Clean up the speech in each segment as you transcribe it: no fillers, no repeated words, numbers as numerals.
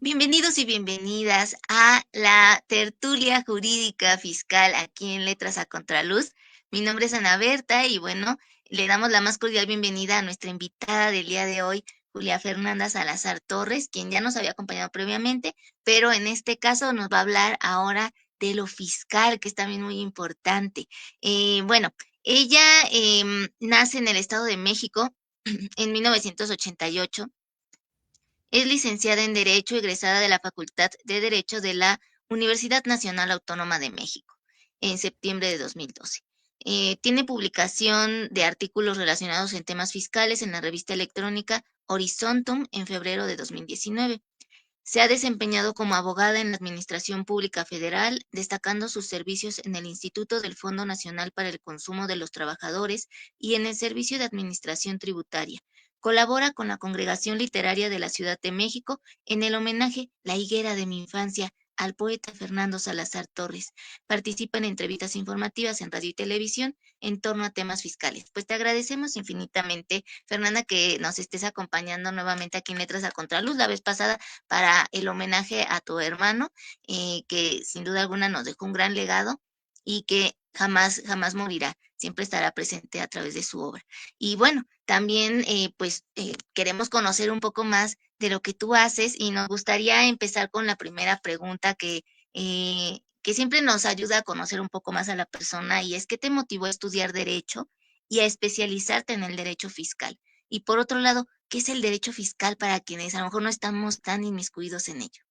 Bienvenidos y bienvenidas a la tertulia jurídica fiscal aquí en Letras a Contraluz. Mi nombre es Ana Berta y bueno, le damos la más cordial bienvenida a nuestra invitada del día de hoy, Julia Fernanda Salazar Torres, quien ya nos había acompañado previamente, pero en este caso nos va a hablar ahora de lo fiscal, que es también muy importante. Bueno, ella nace en el Estado de México en 1988. Es licenciada en Derecho, egresada de la Facultad de Derecho de la Universidad Nacional Autónoma de México en septiembre de 2012. Tiene publicación de artículos relacionados en temas fiscales en la revista electrónica Horizontum en febrero de 2019. Se ha desempeñado como abogada en la Administración Pública Federal, destacando sus servicios en el Instituto del Fondo Nacional para el Consumo de los Trabajadores y en el Servicio de Administración Tributaria. Colabora con la Congregación Literaria de la Ciudad de México en el homenaje La higuera de mi infancia al poeta Fernando Salazar Torres. Participa en entrevistas informativas en radio y televisión en torno a temas fiscales. Pues te agradecemos infinitamente, Fernanda, que nos estés acompañando nuevamente aquí en Letras a Contraluz. La vez pasada para el homenaje a tu hermano, que sin duda alguna nos dejó un gran legado y que jamás, jamás morirá, siempre estará presente a través de su obra. Y bueno, también queremos conocer un poco más de lo que tú haces y nos gustaría empezar con la primera pregunta que siempre nos ayuda a conocer un poco más a la persona y es ¿qué te motivó a estudiar derecho y a especializarte en el derecho fiscal? Y por otro lado, ¿qué es el derecho fiscal para quienes a lo mejor no estamos tan inmiscuidos en ello?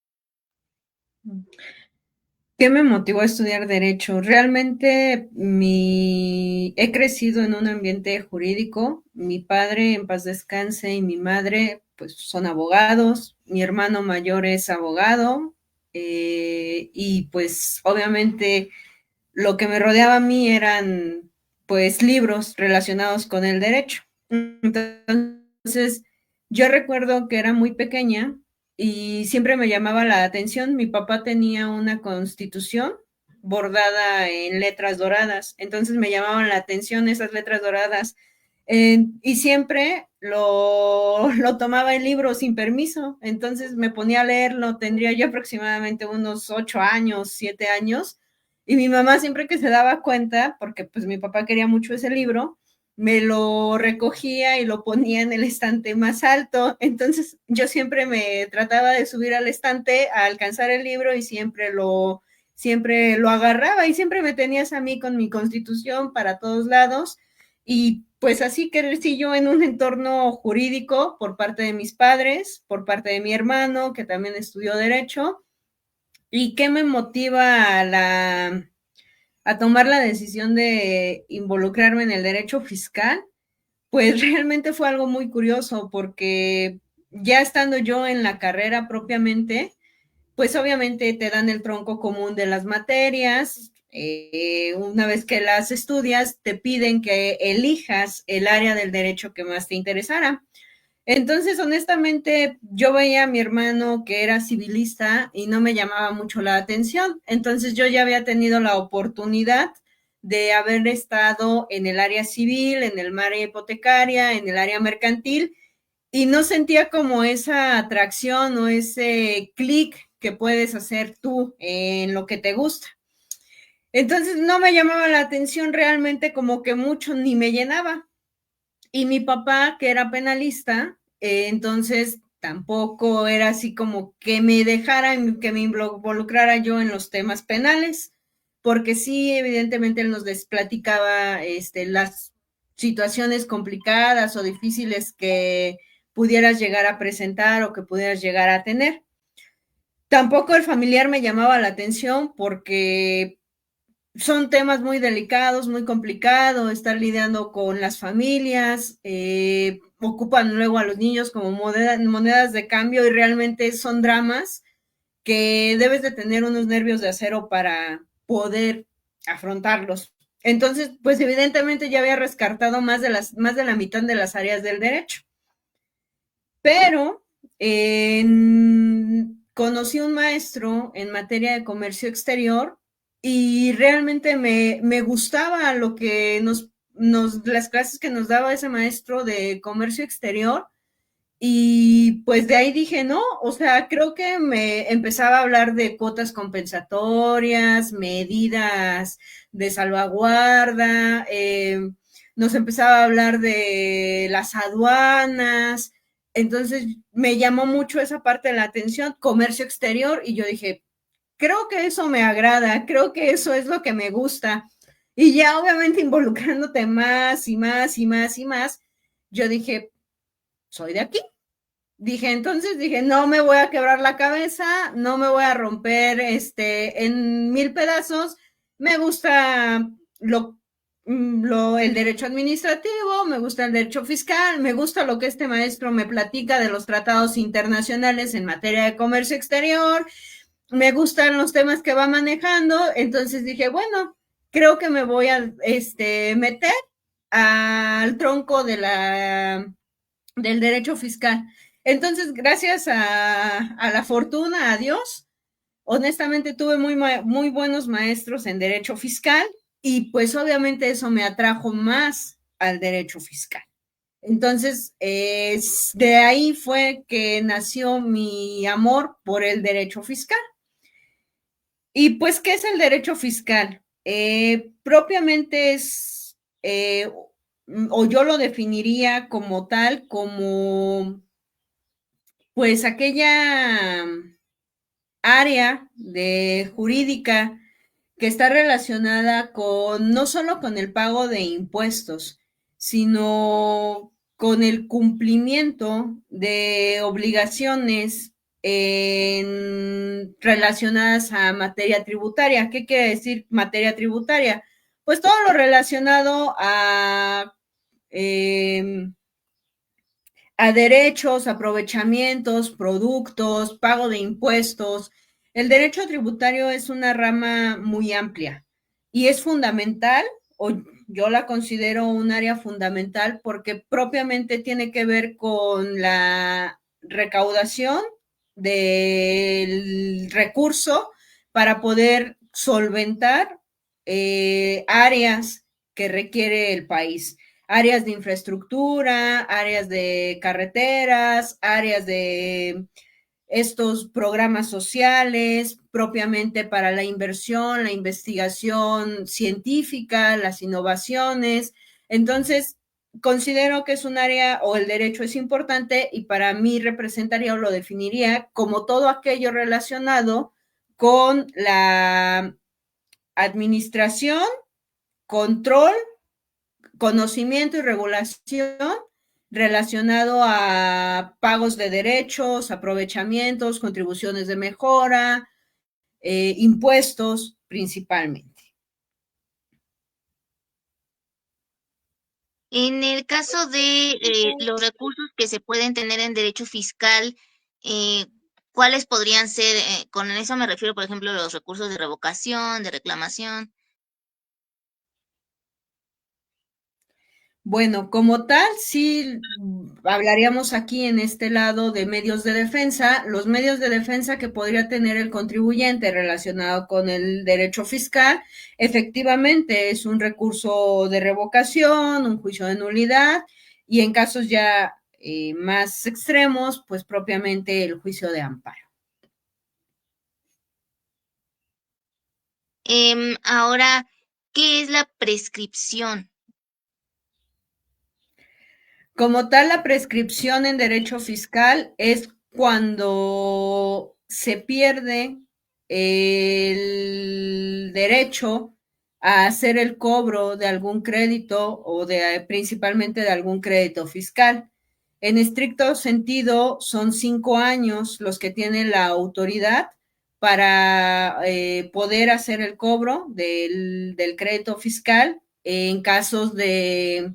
¿Qué me motivó a estudiar derecho? Realmente he crecido en un ambiente jurídico. Mi padre, en paz descanse, y mi madre, pues son abogados. Mi hermano mayor es abogado. Y pues obviamente lo que me rodeaba a mí eran pues libros relacionados con el derecho. Entonces, yo recuerdo que era muy pequeña y siempre me llamaba la atención. Mi papá tenía una constitución bordada en letras doradas, entonces me llamaban la atención esas letras doradas, y siempre lo tomaba el libro sin permiso, entonces me ponía a leerlo, tendría yo aproximadamente unos 8 años, 7 años, y mi mamá siempre que se daba cuenta, porque pues mi papá quería mucho ese libro, me lo recogía y lo ponía en el estante más alto. Entonces yo siempre me trataba de subir al estante a alcanzar el libro y siempre lo agarraba y siempre me tenías a mí con mi constitución para todos lados. Y pues así crecí yo en un entorno jurídico por parte de mis padres, por parte de mi hermano, que también estudió derecho. ¿Y qué me motiva a tomar la decisión de involucrarme en el derecho fiscal? Pues realmente fue algo muy curioso porque ya estando yo en la carrera propiamente, pues obviamente te dan el tronco común de las materias. Una vez que las estudias, te piden que elijas el área del derecho que más te interesara. Entonces, honestamente, yo veía a mi hermano que era civilista y no me llamaba mucho la atención. Entonces, yo ya había tenido la oportunidad de haber estado en el área civil, en el área hipotecaria, en el área mercantil, y no sentía como esa atracción o ese clic que puedes hacer tú en lo que te gusta. Entonces, no me llamaba la atención realmente, como que mucho ni me llenaba. Y mi papá, que era penalista, entonces tampoco era así como que me dejara, que me involucrara yo en los temas penales, porque sí, evidentemente él nos platicaba las situaciones complicadas o difíciles que pudieras llegar a presentar o que pudieras llegar a tener. Tampoco el familiar me llamaba la atención porque son temas muy delicados, muy complicados, estar lidiando con las familias, ocupan luego a los niños como monedas de cambio y realmente son dramas que debes de tener unos nervios de acero para poder afrontarlos. Entonces, pues evidentemente ya había rescatado más de la mitad de las áreas del derecho. Pero conocí un maestro en materia de comercio exterior y realmente me gustaba lo que las clases que nos daba ese maestro de comercio exterior, y pues de ahí dije, no, o sea, creo que me empezaba a hablar de cuotas compensatorias, medidas de salvaguarda, nos empezaba a hablar de las aduanas, entonces me llamó mucho esa parte de la atención, comercio exterior, y yo dije, creo que eso me agrada, creo que eso es lo que me gusta. Y ya obviamente involucrándote más y más y más y más, yo dije, soy de aquí. Dije, no me voy a quebrar la cabeza, no me voy a romper en mil pedazos. Me gusta el derecho administrativo, me gusta el derecho fiscal, me gusta lo que este maestro me platica de los tratados internacionales en materia de comercio exterior, me gustan los temas que va manejando, entonces dije, bueno, creo que me voy a meter al tronco del derecho fiscal. Entonces, gracias a la fortuna, a Dios, honestamente tuve muy buenos maestros en derecho fiscal y pues obviamente eso me atrajo más al derecho fiscal. Entonces, de ahí fue que nació mi amor por el derecho fiscal. Y pues, ¿qué es el derecho fiscal? Propiamente es, o yo lo definiría como tal, como pues aquella área de jurídica que está relacionada con no solo con el pago de impuestos, sino con el cumplimiento de obligaciones relacionadas a materia tributaria. ¿Qué quiere decir materia tributaria? Pues todo lo relacionado a derechos, aprovechamientos, productos, pago de impuestos. El derecho tributario es una rama muy amplia y es fundamental, o yo la considero un área fundamental porque propiamente tiene que ver con la recaudación del recurso para poder solventar áreas que requiere el país, áreas de infraestructura, áreas de carreteras, áreas de estos programas sociales propiamente para la inversión, la investigación científica, las innovaciones. Entonces, considero que es un área o el derecho es importante y para mí representaría o lo definiría como todo aquello relacionado con la administración, control, conocimiento y regulación relacionado a pagos de derechos, aprovechamientos, contribuciones de mejora, impuestos principalmente. En el caso de los recursos que se pueden tener en derecho fiscal, eh, ¿cuáles podrían ser? Con eso me refiero, por ejemplo, a los recursos de revocación, de reclamación. Bueno, como tal, sí hablaríamos aquí en este lado de medios de defensa. Los medios de defensa que podría tener el contribuyente relacionado con el derecho fiscal, efectivamente es un recurso de revocación, un juicio de nulidad y en casos ya más extremos, pues propiamente el juicio de amparo. Ahora, ¿qué es la prescripción? Como tal, la prescripción en derecho fiscal es cuando se pierde el derecho a hacer el cobro de algún crédito o principalmente de algún crédito fiscal. En estricto sentido, son 5 años los que tiene la autoridad para poder hacer el cobro del crédito fiscal en casos de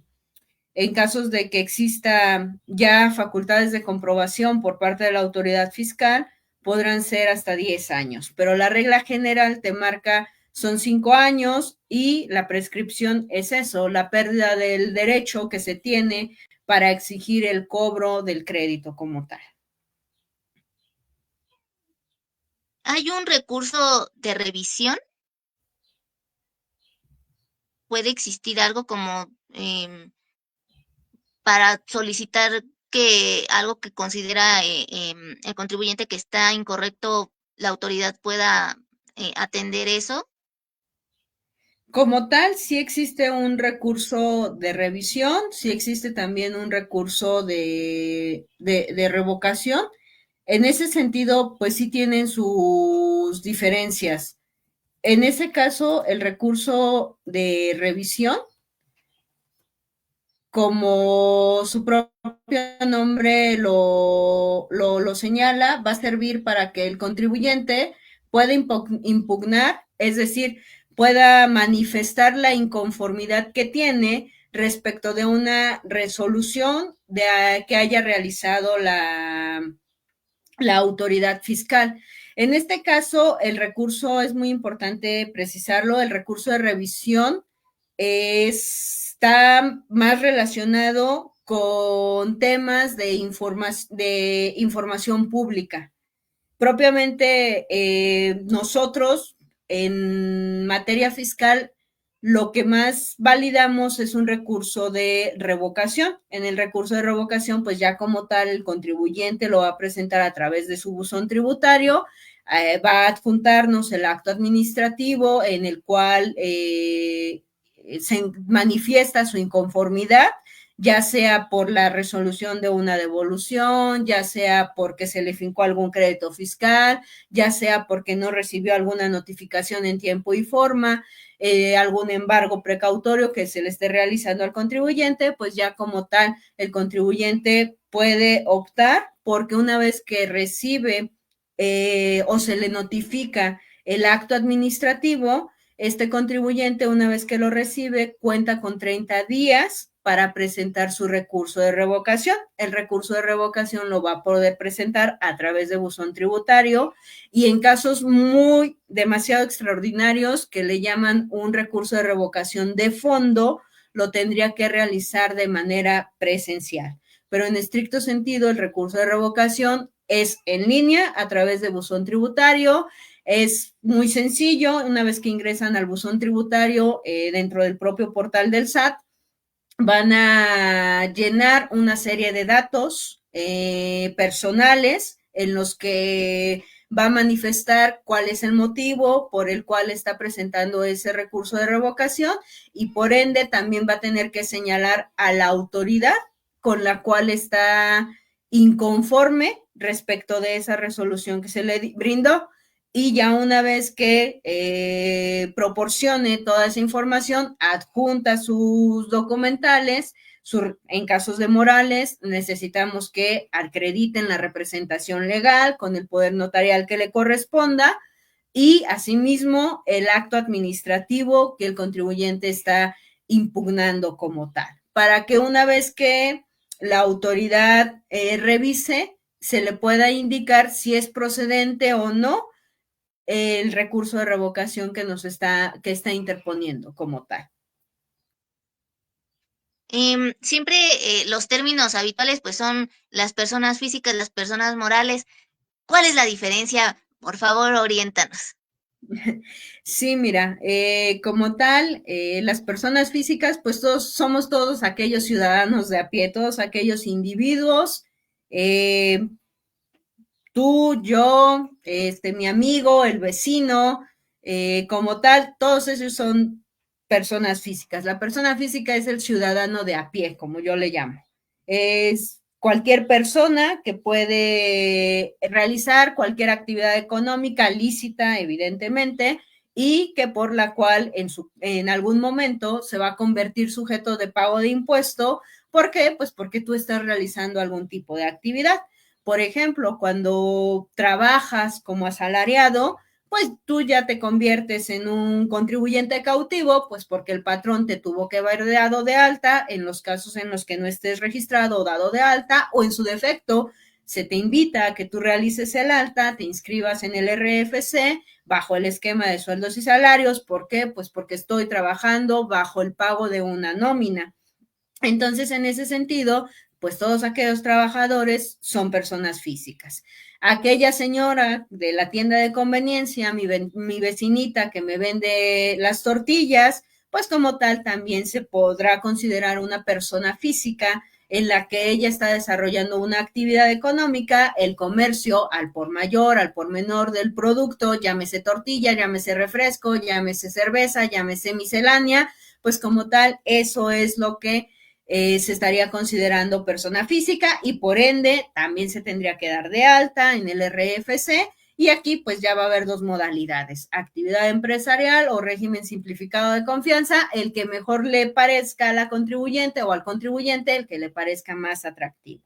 que exista ya facultades de comprobación por parte de la autoridad fiscal, podrán ser hasta 10 años, pero la regla general te marca son 5 años y la prescripción es eso, la pérdida del derecho que se tiene para exigir el cobro del crédito como tal. ¿Hay un recurso de revisión? ¿Puede existir algo como para solicitar que algo que considera el contribuyente que está incorrecto, la autoridad pueda atender eso. Como tal, sí existe un recurso de revisión, sí existe también un recurso de revocación. En ese sentido, pues sí tienen sus diferencias. En ese caso, el recurso de revisión, como su propio nombre lo señala, va a servir para que el contribuyente pueda impugnar, es decir, pueda manifestar la inconformidad que tiene respecto de una resolución que haya realizado la autoridad fiscal. En este caso, el recurso es muy importante precisarlo, el recurso de revisión está más relacionado con temas de información pública. Propiamente nosotros en materia fiscal lo que más validamos es un recurso de revocación. En el recurso de revocación, pues ya como tal el contribuyente lo va a presentar a través de su buzón tributario, va a adjuntarnos el acto administrativo en el cual se manifiesta su inconformidad, ya sea por la resolución de una devolución, ya sea porque se le fincó algún crédito fiscal, ya sea porque no recibió alguna notificación en tiempo y forma, algún embargo precautorio que se le esté realizando al contribuyente, pues ya como tal el contribuyente puede optar porque una vez que recibe o se le notifica el acto administrativo, este contribuyente, una vez que lo recibe, cuenta con 30 días para presentar su recurso de revocación. El recurso de revocación lo va a poder presentar a través de buzón tributario y en casos muy demasiado extraordinarios que le llaman un recurso de revocación de fondo, lo tendría que realizar de manera presencial. Pero en estricto sentido, el recurso de revocación es en línea a través de buzón tributario. Es muy sencillo, una vez que ingresan al buzón tributario dentro del propio portal del SAT, van a llenar una serie de datos personales en los que va a manifestar cuál es el motivo por el cual está presentando ese recurso de revocación y por ende también va a tener que señalar a la autoridad con la cual está inconforme respecto de esa resolución que se le brindó. Y ya una vez que proporcione toda esa información, adjunta sus documentales, en casos de morales, necesitamos que acrediten la representación legal con el poder notarial que le corresponda y asimismo el acto administrativo que el contribuyente está impugnando como tal, para que una vez que la autoridad revise, se le pueda indicar si es procedente o no el recurso de revocación que está interponiendo como tal. Siempre los términos habituales pues son las personas físicas, las personas morales. ¿Cuál es la diferencia? Por favor, oriéntanos. Sí, mira, como tal, las personas físicas, pues somos todos aquellos ciudadanos de a pie, todos aquellos individuos, eh, tú, yo, mi amigo, el vecino, como tal, todos esos son personas físicas. La persona física es el ciudadano de a pie, como yo le llamo. Es cualquier persona que puede realizar cualquier actividad económica lícita, evidentemente, y que por la cual en algún momento se va a convertir sujeto de pago de impuesto. ¿Por qué? Pues porque tú estás realizando algún tipo de actividad. Por ejemplo, cuando trabajas como asalariado, pues tú ya te conviertes en un contribuyente cautivo, pues porque el patrón te tuvo que haber dado de alta en los casos en los que no estés registrado o dado de alta, o en su defecto, se te invita a que tú realices el alta, te inscribas en el RFC bajo el esquema de sueldos y salarios. ¿Por qué? Pues porque estoy trabajando bajo el pago de una nómina. Entonces, en ese sentido, pues todos aquellos trabajadores son personas físicas. Aquella señora de la tienda de conveniencia, mi vecinita que me vende las tortillas, pues como tal también se podrá considerar una persona física en la que ella está desarrollando una actividad económica, el comercio al por mayor, al por menor del producto, llámese tortilla, llámese refresco, llámese cerveza, llámese miscelánea, pues como tal, eso es lo que se estaría considerando persona física y por ende también se tendría que dar de alta en el RFC. Y aquí pues ya va a haber dos modalidades, actividad empresarial o régimen simplificado de confianza, el que mejor le parezca a la contribuyente o al contribuyente, el que le parezca más atractivo.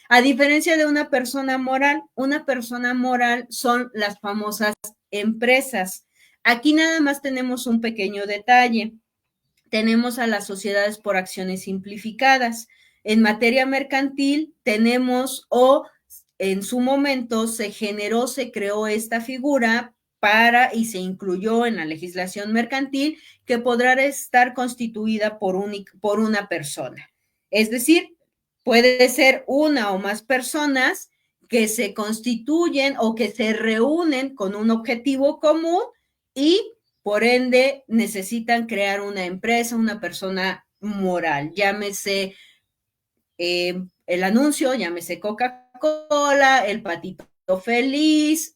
A diferencia de una persona moral son las famosas empresas. Aquí nada más tenemos un pequeño detalle. Tenemos a las sociedades por acciones simplificadas. En materia mercantil tenemos en su momento se generó, se creó esta figura y se incluyó en la legislación mercantil que podrá estar constituida por una persona. Es decir, puede ser una o más personas que se constituyen o que se reúnen con un objetivo común y por ende necesitan crear una empresa, una persona moral, llámese el anuncio, llámese Coca-Cola, el patito feliz,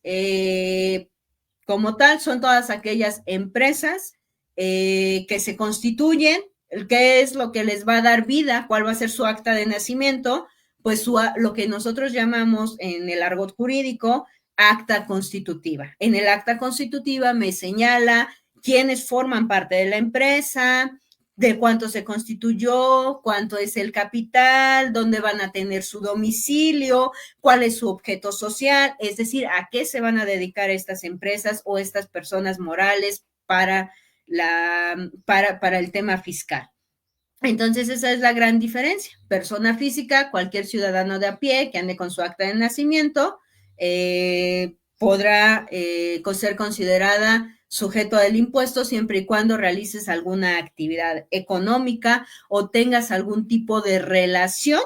como tal, son todas aquellas empresas que se constituyen, qué es lo que les va a dar vida, cuál va a ser su acta de nacimiento, pues lo que nosotros llamamos en el argot jurídico acta constitutiva. En el acta constitutiva me señala quiénes forman parte de la empresa, de cuánto se constituyó, cuánto es el capital, dónde van a tener su domicilio, cuál es su objeto social, es decir, a qué se van a dedicar estas empresas o estas personas morales para el tema fiscal. Entonces, esa es la gran diferencia. Persona física, cualquier ciudadano de a pie que ande con su acta de nacimiento, podrá ser considerada sujeto del impuesto siempre y cuando realices alguna actividad económica o tengas algún tipo de relación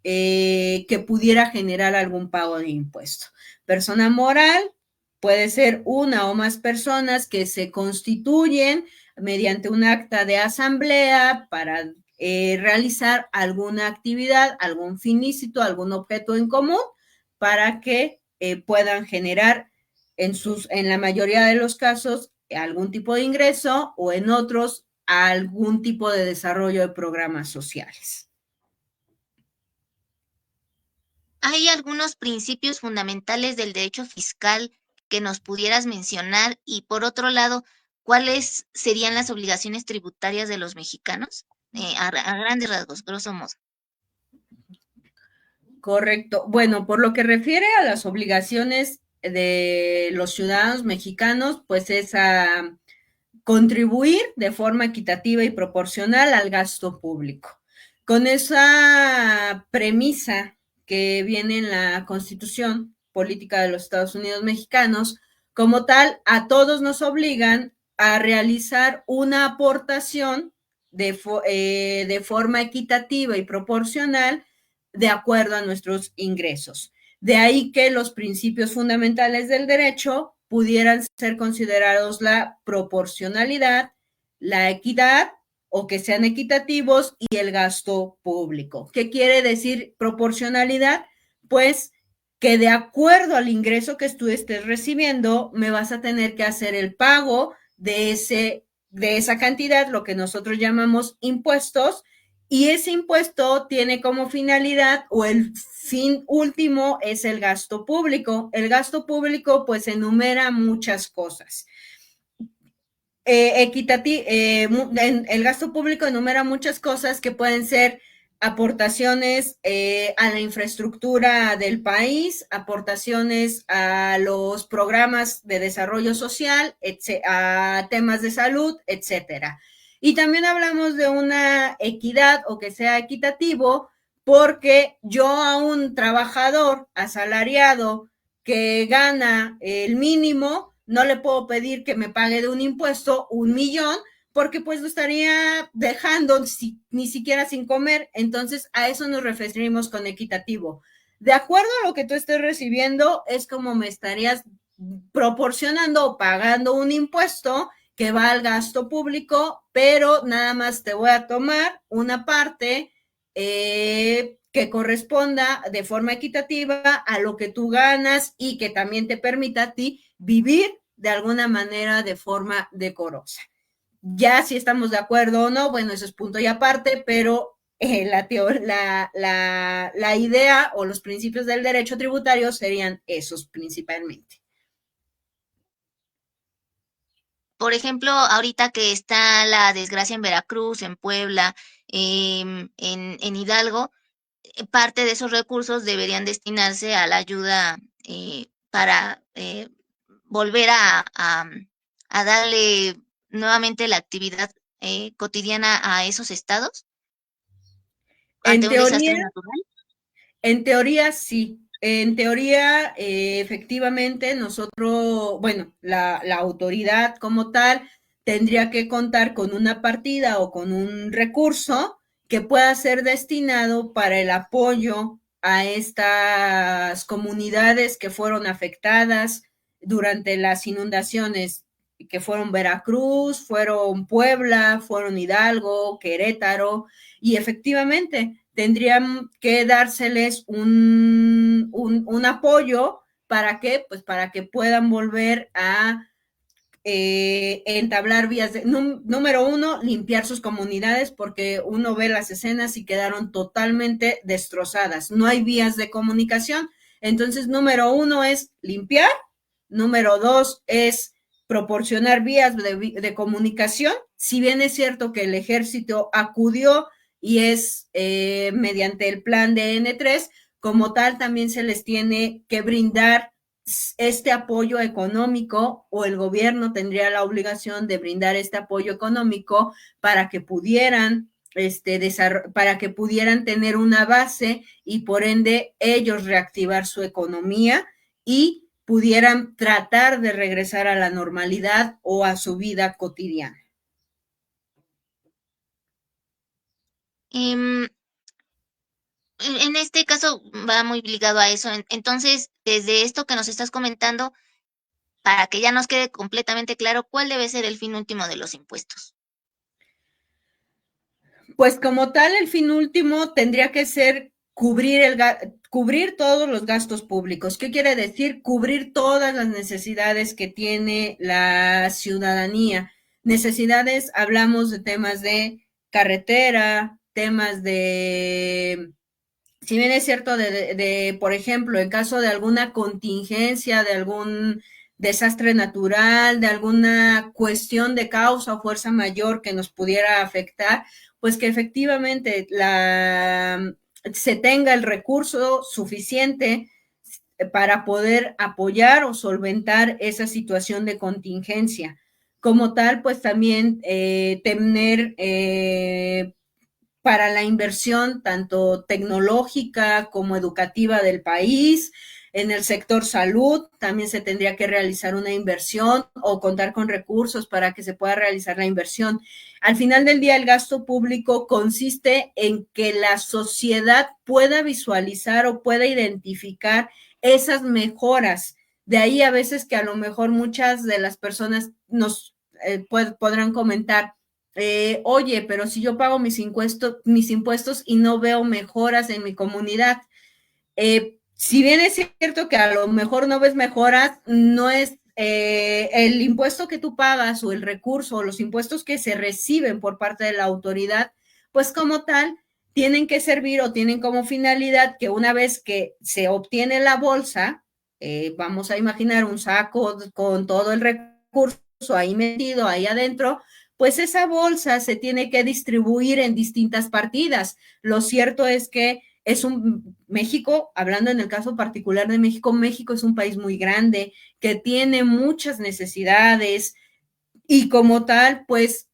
que pudiera generar algún pago de impuesto. Persona moral puede ser una o más personas que se constituyen mediante un acta de asamblea para realizar alguna actividad, algún fin lícito, algún objeto en común para que puedan generar en la mayoría de los casos algún tipo de ingreso o en otros algún tipo de desarrollo de programas sociales. ¿Hay algunos principios fundamentales del derecho fiscal que nos pudieras mencionar? Y por otro lado, ¿cuáles serían las obligaciones tributarias de los mexicanos? A grandes rasgos, grosso modo. Correcto. Bueno, por lo que refiere a las obligaciones de los ciudadanos mexicanos, pues es a contribuir de forma equitativa y proporcional al gasto público. Con esa premisa que viene en la Constitución Política de los Estados Unidos Mexicanos, como tal, a todos nos obligan a realizar una aportación de forma equitativa y proporcional de acuerdo a nuestros ingresos. De ahí que los principios fundamentales del derecho pudieran ser considerados la proporcionalidad, la equidad o que sean equitativos y el gasto público. ¿Qué quiere decir proporcionalidad? Pues que de acuerdo al ingreso que tú estés recibiendo, me vas a tener que hacer el pago de esa cantidad, lo que nosotros llamamos impuestos, y ese impuesto tiene como finalidad o el fin último es el gasto público. El gasto público pues enumera muchas cosas. El gasto público enumera muchas cosas que pueden ser aportaciones a la infraestructura del país, aportaciones a los programas de desarrollo social, a temas de salud, etcétera. Y también hablamos de una equidad o que sea equitativo, porque yo a un trabajador asalariado que gana el mínimo, no le puedo pedir que me pague de un impuesto 1,000,000 porque pues lo estaría dejando ni siquiera sin comer. Entonces a eso nos referimos con equitativo. De acuerdo a lo que tú estés recibiendo, es como me estarías proporcionando o pagando un impuesto que va al gasto público, pero nada más te voy a tomar una parte que corresponda de forma equitativa a lo que tú ganas y que también te permita a ti vivir de alguna manera de forma decorosa. Ya si estamos de acuerdo o no, bueno, eso es punto y aparte, pero la idea o los principios del derecho tributario serían esos principalmente. Por ejemplo, ahorita que está la desgracia en Veracruz, en Puebla, en Hidalgo, parte de esos recursos deberían destinarse a la ayuda para volver a darle nuevamente la actividad cotidiana a esos estados En ante un teoría, desastre natural. En teoría, sí. En teoría, efectivamente, nosotros, bueno, la autoridad como tal tendría que contar con una partida o con un recurso que pueda ser destinado para el apoyo a estas comunidades que fueron afectadas durante las inundaciones, que fueron Veracruz, fueron Puebla, fueron Hidalgo, Querétaro, y efectivamente tendrían que dárseles un apoyo para que, pues para que puedan volver a entablar vías de, número uno, limpiar sus comunidades, porque uno ve las escenas y quedaron totalmente destrozadas. No hay vías de comunicación. Entonces, número uno es limpiar. Número dos es proporcionar vías de comunicación. Si bien es cierto que el ejército acudió y es mediante el plan de N3, como tal también se les tiene que brindar este apoyo económico, o el gobierno tendría la obligación de brindar este apoyo económico para que pudieran para que pudieran tener una base y por ende ellos reactivar su economía y pudieran tratar de regresar a la normalidad o a su vida cotidiana. Em, en este caso va muy ligado a eso. Entonces, desde esto que nos estás comentando, para que ya nos quede completamente claro cuál debe ser el fin último de los impuestos. Pues como tal, el fin último tendría que ser cubrir todos los gastos públicos. ¿Qué quiere decir? Cubrir todas las necesidades que tiene la ciudadanía. Necesidades, hablamos de temas de carretera, temas de, si bien es cierto, por ejemplo, en caso de alguna contingencia, de algún desastre natural, de alguna cuestión de causa o fuerza mayor que nos pudiera afectar, pues que efectivamente se tenga el recurso suficiente para poder apoyar o solventar esa situación de contingencia. Como tal, pues también tener para la inversión tanto tecnológica como educativa del país. En el sector salud también se tendría que realizar una inversión o contar con recursos para que se pueda realizar la inversión. Al final del día, el gasto público consiste en que la sociedad pueda visualizar o pueda identificar esas mejoras. De ahí a veces que a lo mejor muchas de las personas nos podrán comentar, oye, pero si yo pago mis impuestos y no veo mejoras en mi comunidad, si bien es cierto que a lo mejor no ves mejoras, no es el impuesto que tú pagas o el recurso o los impuestos que se reciben por parte de la autoridad, pues como tal, tienen que servir o tienen como finalidad que una vez que se obtiene la bolsa, vamos a imaginar un saco con todo el recurso ahí metido, ahí adentro, pues esa bolsa se tiene que distribuir en distintas partidas. Lo cierto es que es un México, hablando en el caso particular de México, México es un país muy grande que tiene muchas necesidades y como tal, pues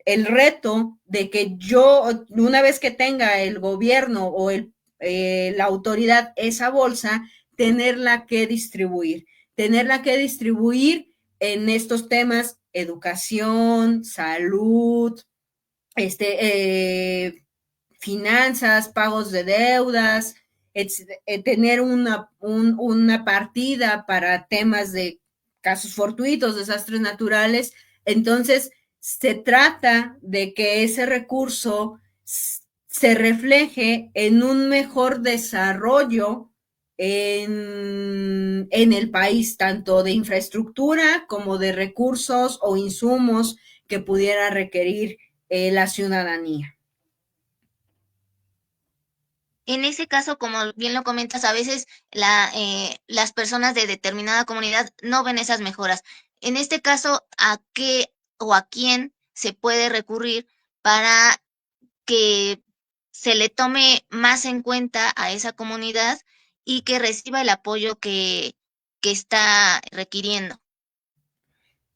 el reto de que yo, una vez que tenga el gobierno o la autoridad esa bolsa, tenerla que distribuir en estos temas, educación, salud, finanzas, pagos de deudas, tener una partida para temas de casos fortuitos, desastres naturales. Entonces, se trata de que ese recurso se refleje en un mejor desarrollo en el país, tanto de infraestructura como de recursos o insumos que pudiera requerir la ciudadanía. En ese caso, como bien lo comentas, a veces las personas de determinada comunidad no ven esas mejoras. En este caso, ¿a qué o a quién se puede recurrir para que se le tome más en cuenta a esa comunidad y que reciba el apoyo que está requiriendo?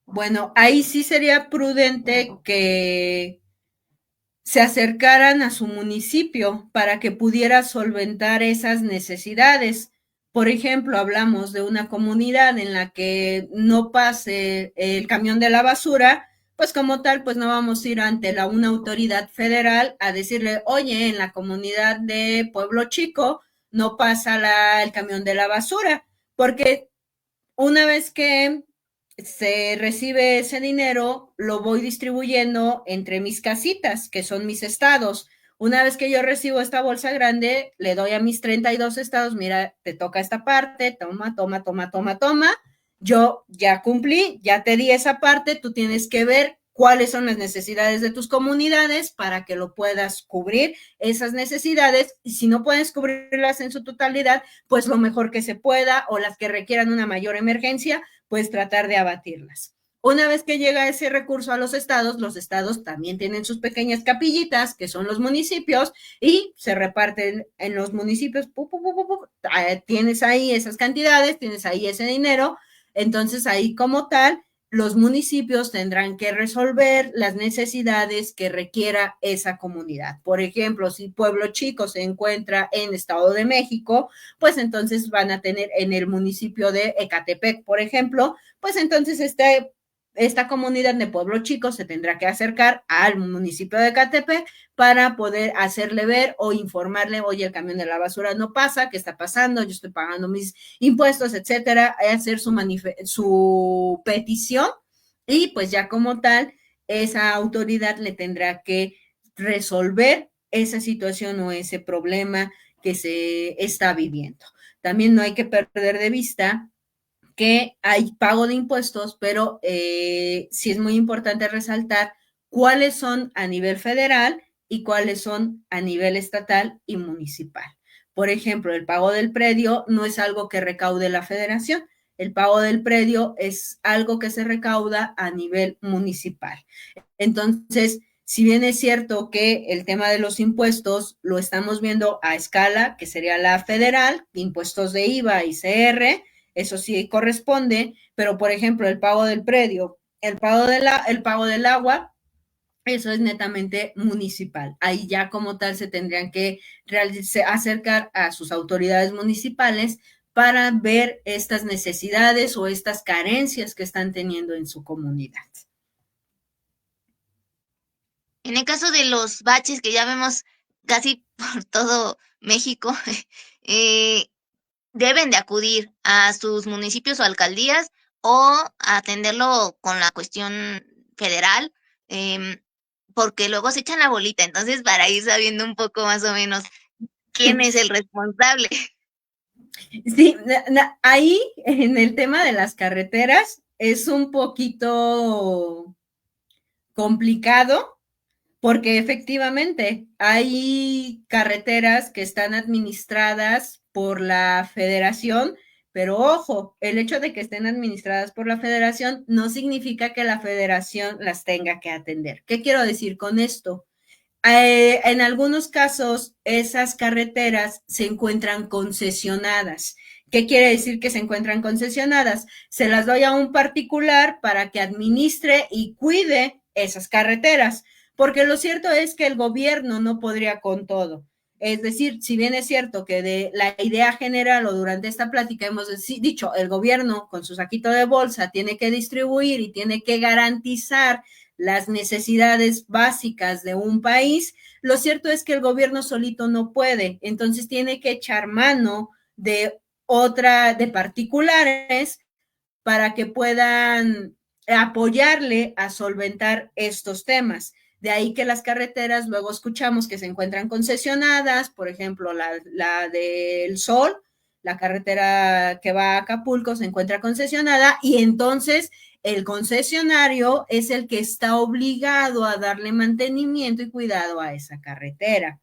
Bueno, ahí sí sería prudente que se acercaran a su municipio para que pudiera solventar esas necesidades. Por ejemplo, hablamos de una comunidad en la que no pase el camión de la basura, pues como tal, pues no vamos a ir ante una autoridad federal a decirle, oye, en la comunidad de Pueblo Chico no pasa el camión de la basura, porque una vez que se recibe ese dinero, lo voy distribuyendo entre mis casitas, que son mis estados. Una vez que yo recibo esta bolsa grande, le doy a mis 32 estados, mira, te toca esta parte, toma, toma, toma, toma, toma. Yo ya cumplí, ya te di esa parte, tú tienes que ver cuáles son las necesidades de tus comunidades para que lo puedas cubrir esas necesidades, y si no puedes cubrirlas en su totalidad, pues lo mejor que se pueda, o las que requieran una mayor emergencia, pues tratar de abatirlas. Una vez que llega ese recurso a los estados también tienen sus pequeñas capillitas, que son los municipios, y se reparten en los municipios. Tienes ahí esas cantidades, tienes ahí ese dinero, entonces ahí como tal, los municipios tendrán que resolver las necesidades que requiera esa comunidad. Por ejemplo, si Pueblo Chico se encuentra en Estado de México, pues entonces van a tener en el municipio de Ecatepec, por ejemplo, pues entonces esta comunidad de Pueblo Chico se tendrá que acercar al municipio de Ecatepec para poder hacerle ver o informarle, oye, el camión de la basura no pasa, ¿qué está pasando? Yo estoy pagando mis impuestos, etcétera, hacer su petición, y pues ya como tal, esa autoridad le tendrá que resolver esa situación o ese problema que se está viviendo. También no hay que perder de vista que hay pago de impuestos, pero sí es muy importante resaltar cuáles son a nivel federal y cuáles son a nivel estatal y municipal. Por ejemplo, el pago del predio no es algo que recaude la federación, el pago del predio es algo que se recauda a nivel municipal. Entonces, si bien es cierto que el tema de los impuestos lo estamos viendo a escala, que sería la federal, impuestos de IVA y CR, eso sí corresponde, pero por ejemplo, el pago del predio, el pago del agua, eso es netamente municipal. Ahí ya como tal se tendrían que acercar a sus autoridades municipales para ver estas necesidades o estas carencias que están teniendo en su comunidad. En el caso de los baches que ya vemos casi por todo México, eh, deben de acudir a sus municipios o alcaldías o atenderlo con la cuestión federal, em, porque luego se echan la bolita. Entonces, para ir sabiendo un poco más o menos quién es el responsable. Sí, ahí en el tema de las carreteras es un poquito complicado porque efectivamente hay carreteras que están administradas por la federación, pero ojo, el hecho de que estén administradas por la federación no significa que la federación las tenga que atender. ¿Qué quiero decir con esto? En algunos casos, esas carreteras se encuentran concesionadas. ¿Qué quiere decir que se encuentran concesionadas? Se las doy a un particular para que administre y cuide esas carreteras, porque lo cierto es que el gobierno no podría con todo. Es decir, si bien es cierto que de la idea general o durante esta plática hemos dicho, el gobierno con su saquito de bolsa tiene que distribuir y tiene que garantizar las necesidades básicas de un país, lo cierto es que el gobierno solito no puede, entonces tiene que echar mano de particulares para que puedan apoyarle a solventar estos temas. De ahí que las carreteras luego escuchamos que se encuentran concesionadas, por ejemplo, la del Sol, la carretera que va a Acapulco se encuentra concesionada y entonces el concesionario es el que está obligado a darle mantenimiento y cuidado a esa carretera.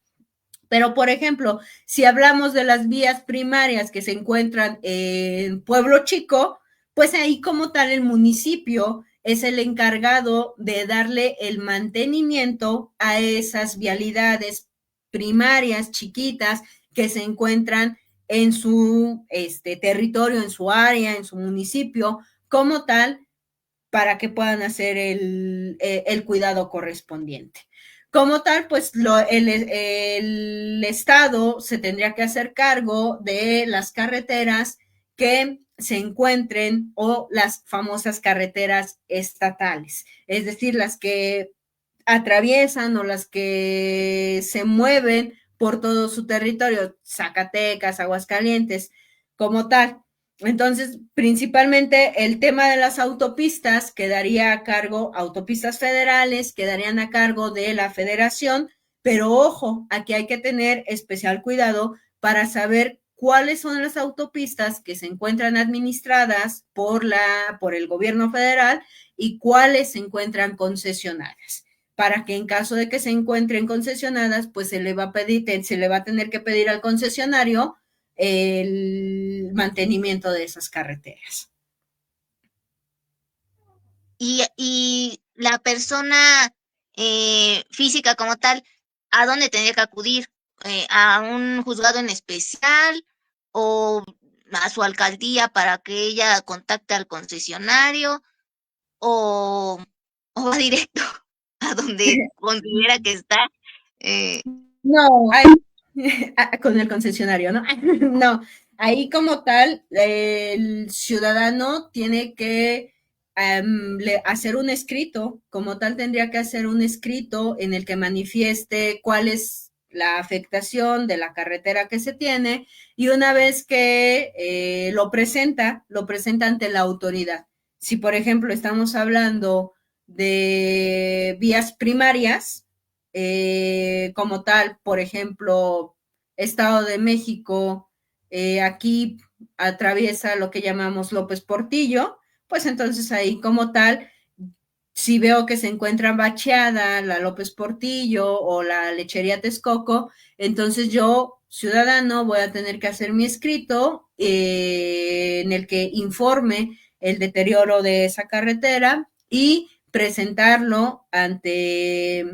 Pero, por ejemplo, si hablamos de las vías primarias que se encuentran en Pueblo Chico, pues ahí como tal el municipio es el encargado de darle el mantenimiento a esas vialidades primarias chiquitas que se encuentran en su territorio, en su área, en su municipio, como tal, para que puedan hacer el cuidado correspondiente. Como tal, pues el Estado se tendría que hacer cargo de las carreteras que se encuentren o las famosas carreteras estatales, es decir, las que atraviesan o las que se mueven por todo su territorio, Zacatecas, Aguascalientes, como tal. Entonces, principalmente el tema de las autopistas quedaría a cargo, autopistas federales quedarían a cargo de la federación, pero ojo, aquí hay que tener especial cuidado para saber cuáles son las autopistas que se encuentran administradas por el gobierno federal y cuáles se encuentran concesionadas para que en caso de que se encuentren concesionadas, pues se le va a tener que pedir al concesionario el mantenimiento de esas carreteras. Y la persona física como tal, ¿a dónde tendría que acudir? ¿A un juzgado en especial o a su alcaldía para que ella contacte al concesionario o, o va directo a donde considera que está? Eh, No, hay, con el concesionario, ¿no? No, ahí como tal, el ciudadano tiene que hacer un escrito, como tal tendría que hacer un escrito en el que manifieste cuál es la afectación de la carretera que se tiene y una vez que lo presenta ante la autoridad. Si, por ejemplo, estamos hablando de vías primarias, como tal, por ejemplo, Estado de México, aquí atraviesa lo que llamamos López Portillo, pues entonces ahí como tal, si veo que se encuentra bacheada la López Portillo o la lechería Texcoco, entonces yo, ciudadano, voy a tener que hacer mi escrito en el que informe el deterioro de esa carretera y presentarlo ante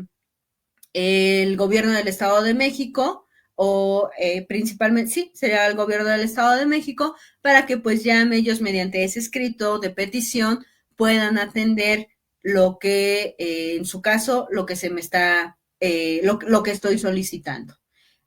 el gobierno del Estado de México o principalmente, sí, sería el gobierno del Estado de México para que pues ya ellos mediante ese escrito de petición puedan atender lo que, en su caso, lo que se me está, lo que estoy solicitando.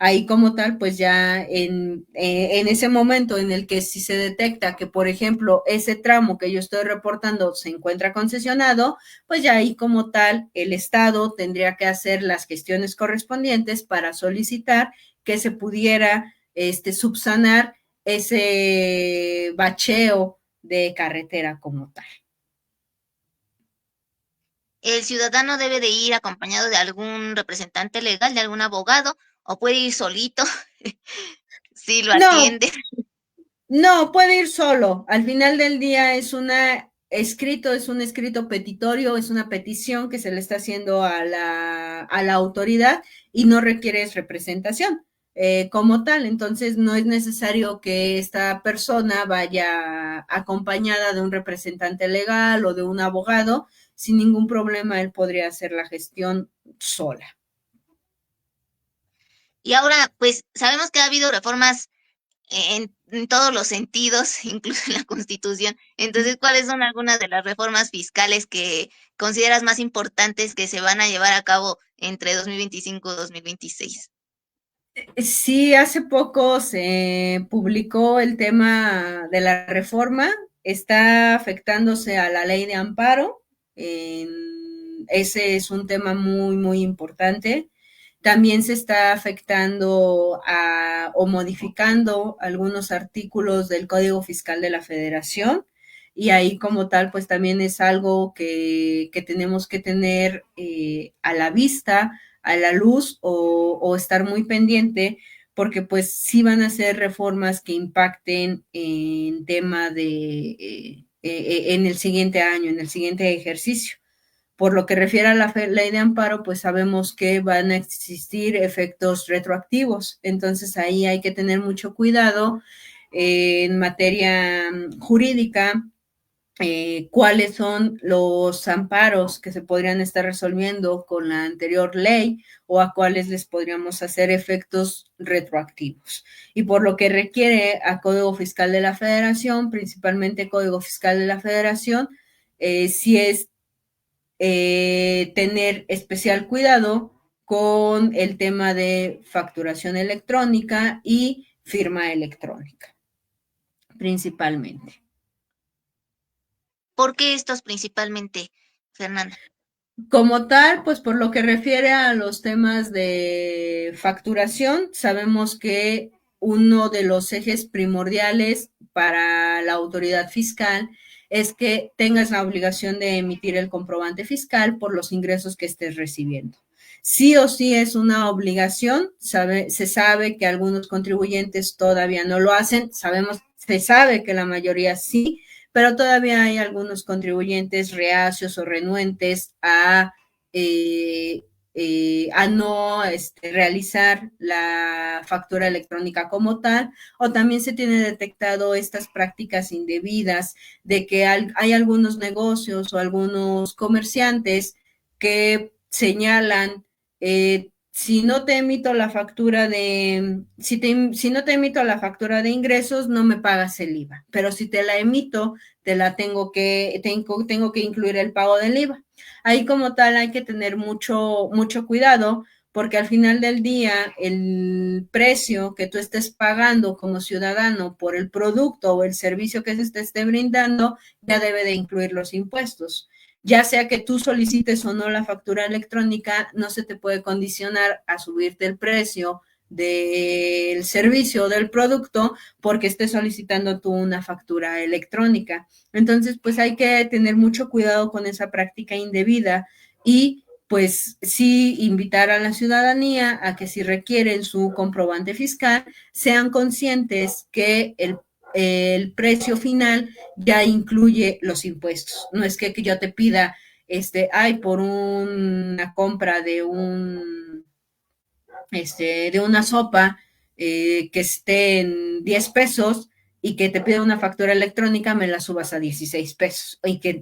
Ahí como tal, pues ya en ese momento en el que si se detecta que, por ejemplo, ese tramo que yo estoy reportando se encuentra concesionado, pues ya ahí como tal el Estado tendría que hacer las gestiones correspondientes para solicitar que se pudiera subsanar ese bacheo de carretera como tal. el ciudadano debe de ir acompañado de algún representante legal, de algún abogado, o puede ir solito si lo No, atiende. no, puede ir solo. Al final del día es un escrito petitorio, es una petición que se le está haciendo a la autoridad y no requiere representación como tal. Entonces no es necesario que esta persona vaya acompañada de un representante legal o de un abogado. Sin ningún problema, él podría hacer la gestión sola. Y ahora, pues sabemos que ha habido reformas en todos los sentidos, incluso en la Constitución. Entonces, ¿cuáles son algunas de las reformas fiscales que consideras más importantes que se van a llevar a cabo entre 2025 y 2026? Sí, hace poco se publicó el tema de la reforma, está afectándose a la ley de amparo, ese es un tema muy, muy importante. También se está afectando o modificando algunos artículos del Código Fiscal de la Federación. y ahí como tal pues también es algo que tenemos que tener a la vista, a la luz o estar muy pendiente porque pues sí van a ser reformas que impacten en tema de en el siguiente año, en el siguiente ejercicio. Por lo que refiere a la ley de amparo, pues sabemos que van a existir efectos retroactivos. Entonces ahí hay que tener mucho cuidado en materia jurídica, cuáles son los amparos que se podrían estar resolviendo con la anterior ley o a cuáles les podríamos hacer efectos retroactivos. Y por lo que requiere a Código Fiscal de la Federación, principalmente Código Fiscal de la Federación, si es tener especial cuidado con el tema de facturación electrónica y firma electrónica, principalmente. ¿Por qué estos principalmente, Fernanda? Como tal, pues por lo que refiere a los temas de facturación, sabemos que uno de los ejes primordiales para la autoridad fiscal es que tengas la obligación de emitir el comprobante fiscal por los ingresos que estés recibiendo. Sí o sí es una obligación, se sabe que algunos contribuyentes todavía no lo hacen, se sabe que la mayoría sí, pero todavía hay algunos contribuyentes reacios o renuentes a no realizar la factura electrónica como tal, o también se tiene detectado estas prácticas indebidas de que hay algunos negocios o algunos comerciantes que señalan si no te emito la factura si no te emito la factura de ingresos, no me pagas el IVA, pero si te la emito, tengo que incluir el pago del IVA. Ahí como tal hay que tener mucho cuidado porque al final del día el precio que tú estés pagando como ciudadano por el producto o el servicio que se te esté brindando ya debe de incluir los impuestos. Ya sea que tú solicites o no la factura electrónica, no se te puede condicionar a subirte el precio del servicio o del producto porque estés solicitando tú una factura electrónica. Entonces, pues hay que tener mucho cuidado con esa práctica indebida y pues sí invitar a la ciudadanía a que si requieren su comprobante fiscal, sean conscientes que el precio final ya incluye los impuestos. No es que yo te pida, por una compra de una sopa que esté en 10 pesos y que te pida una factura electrónica, me la subas a 16 pesos y que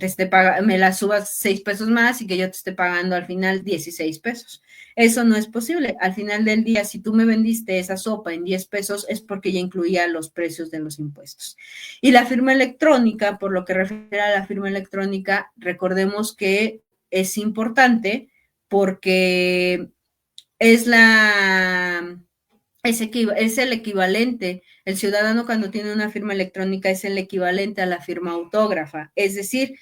me la subas 6 pesos más y que yo te esté pagando al final 16 pesos. Eso no es posible. Al final del día, si tú me vendiste esa sopa en 10 pesos, es porque ya incluía los precios de los impuestos. Y la firma electrónica, por lo que refiere a la firma electrónica, recordemos que es importante porque es es el equivalente. El ciudadano cuando tiene una firma electrónica es el equivalente a la firma autógrafa. Es decir,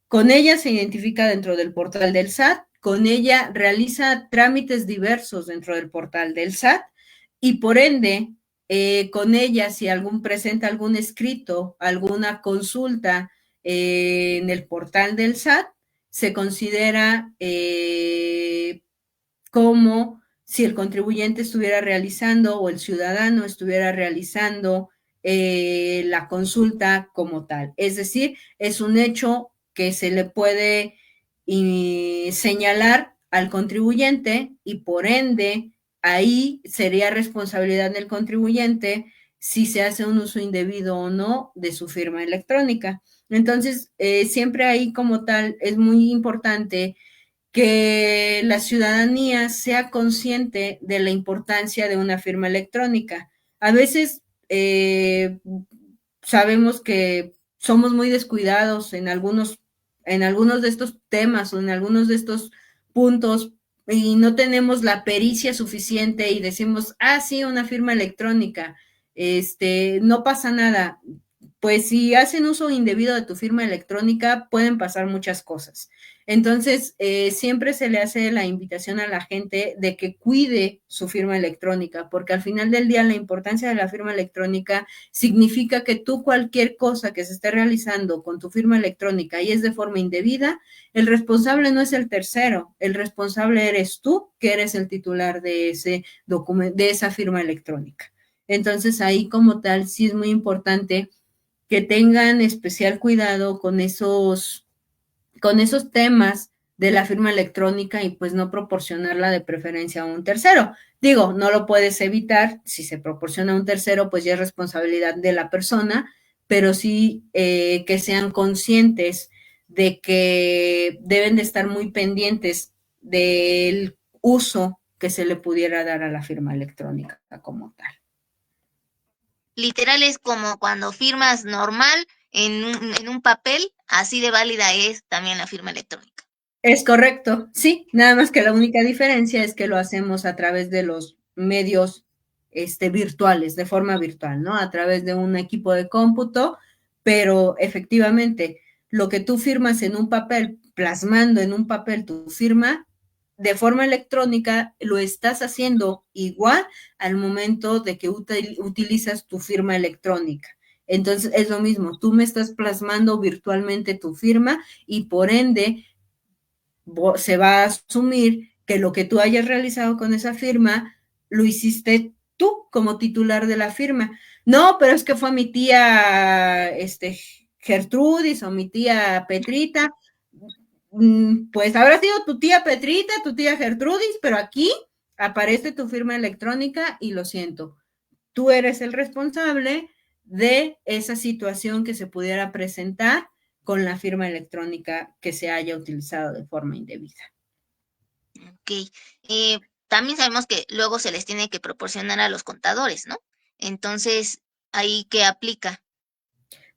con ella se identifica dentro del portal del SAT, con ella realiza trámites diversos dentro del portal del SAT y por ende, con ella si presenta algún escrito, alguna consulta en el portal del SAT, se considera como si el contribuyente estuviera realizando o el ciudadano estuviera realizando la consulta como tal. Es decir, es un hecho que se le puede señalar al contribuyente y por ende ahí sería responsabilidad del contribuyente si se hace un uso indebido o no de su firma electrónica. Entonces, siempre ahí como tal es muy importante que la ciudadanía sea consciente de la importancia de una firma electrónica. A veces sabemos que somos muy descuidados en algunos de estos temas o en algunos de estos puntos y no tenemos la pericia suficiente y decimos, sí, una firma electrónica, no pasa nada. pues si hacen uso indebido de tu firma electrónica, pueden pasar muchas cosas. Entonces, siempre se le hace la invitación a la gente de que cuide su firma electrónica, porque al final del día la importancia de la firma electrónica significa que tú cualquier cosa que se esté realizando con tu firma electrónica y es de forma indebida, el responsable no es el tercero, el responsable eres tú, que eres el titular de ese documento, de esa firma electrónica. Entonces, ahí como tal, sí es muy importante que tengan especial cuidado con esos temas de la firma electrónica y pues no proporcionarla de preferencia a un tercero. Digo, no lo puedes evitar, si se proporciona a un tercero, pues ya es responsabilidad de la persona, pero sí que sean conscientes de que deben de estar muy pendientes del uso que se le pudiera dar a la firma electrónica como tal. Literal es como cuando firmas normal en un papel, así de válida es también la firma electrónica. Es correcto, sí, nada más que la única diferencia es que lo hacemos a través de los medios virtuales, de forma virtual, ¿no? A través de un equipo de cómputo, pero efectivamente, lo que tú firmas en un papel, plasmando en un papel tu firma, de forma electrónica, lo estás haciendo igual al momento de que utilizas tu firma electrónica. Entonces, es lo mismo, tú me estás plasmando virtualmente tu firma y por ende se va a asumir que lo que tú hayas realizado con esa firma lo hiciste tú como titular de la firma. No, pero es que fue mi tía Gertrudis o mi tía Petrita. Pues habrá sido tu tía Petrita, tu tía Gertrudis, pero aquí aparece tu firma electrónica y lo siento. Tú eres el responsable de esa situación que se pudiera presentar con la firma electrónica que se haya utilizado de forma indebida. Ok. También sabemos que luego se les tiene que proporcionar a los contadores, ¿no? Entonces, ¿ahí qué aplica?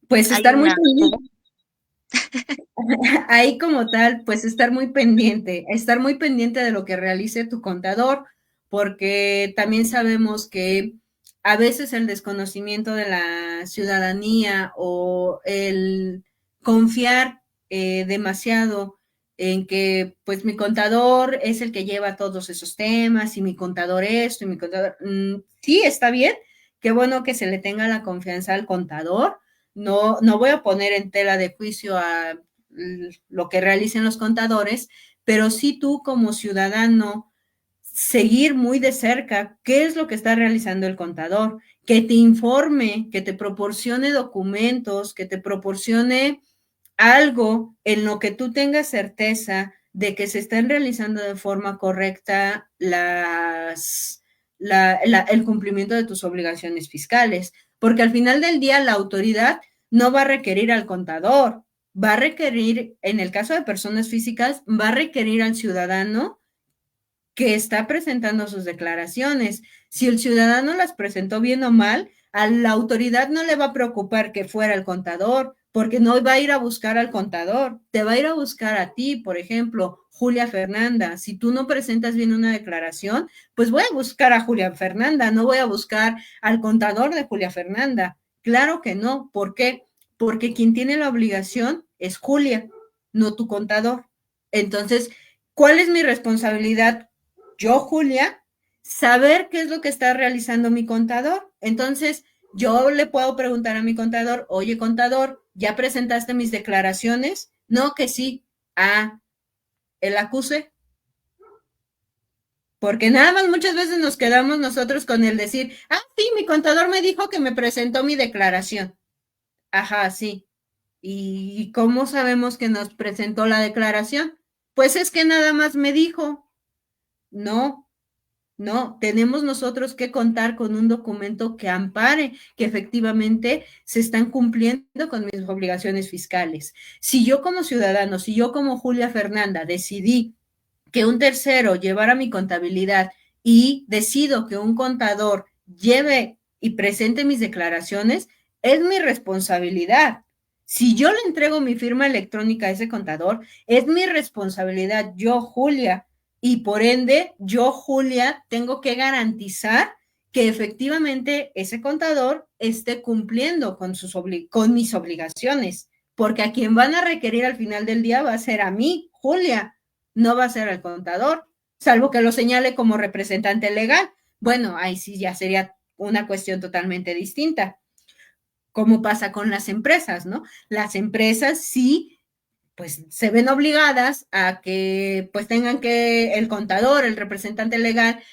Pues Hay estar muy una... pendiente, ahí como tal, pues estar muy pendiente de lo que realice tu contador, porque también sabemos que a veces el desconocimiento de la ciudadanía o el confiar demasiado en que pues mi contador es el que lleva todos esos temas y mi contador esto y mi contador, sí, está bien, qué bueno que se le tenga la confianza al contador, no voy a poner en tela de juicio a lo que realicen los contadores, pero sí tú como ciudadano seguir muy de cerca qué es lo que está realizando el contador, que te informe, que te proporcione documentos, que te proporcione algo en lo que tú tengas certeza de que se están realizando de forma correcta el cumplimiento de tus obligaciones fiscales, porque al final del día la autoridad no va a requerir al contador, va a requerir, en el caso de personas físicas, va a requerir al ciudadano que está presentando sus declaraciones. Si el ciudadano las presentó bien o mal, a la autoridad no le va a preocupar que fuera el contador, porque no va a ir a buscar al contador, te va a ir a buscar a ti, por ejemplo, Julia Fernanda. Si tú no presentas bien una declaración, pues voy a buscar a Julia Fernanda, no voy a buscar al contador de Julia Fernanda. Claro que no. ¿Por qué? Porque quien tiene la obligación es Julia, no tu contador. Entonces, ¿cuál es mi responsabilidad? Yo, Julia, saber qué es lo que está realizando mi contador. Entonces, yo le puedo preguntar a mi contador, oye, contador, ¿ya presentaste mis declaraciones? No, que sí. Ah, el acuse. Porque nada más muchas veces nos quedamos nosotros con el decir, ah, sí, mi contador me dijo que me presentó mi declaración. Ajá, sí. ¿Y cómo sabemos que nos presentó la declaración? Pues es que nada más me dijo. No, no, tenemos nosotros que contar con un documento que ampare que efectivamente se están cumpliendo con mis obligaciones fiscales. Si yo como ciudadano, si yo como Julia Fernanda decidí que un tercero llevara mi contabilidad y decido que un contador lleve y presente mis declaraciones, es mi responsabilidad. Si yo le entrego mi firma electrónica a ese contador, es mi responsabilidad, yo, Julia, y por ende, yo, Julia, tengo que garantizar que efectivamente ese contador esté cumpliendo con mis obligaciones, porque a quien van a requerir al final del día va a ser a mí, Julia, no va a ser al contador, salvo que lo señale como representante legal. Bueno, ahí sí ya sería una cuestión totalmente distinta, como pasa con las empresas, ¿no? Las empresas sí pues se ven obligadas a que pues tengan que el contador, el representante legal,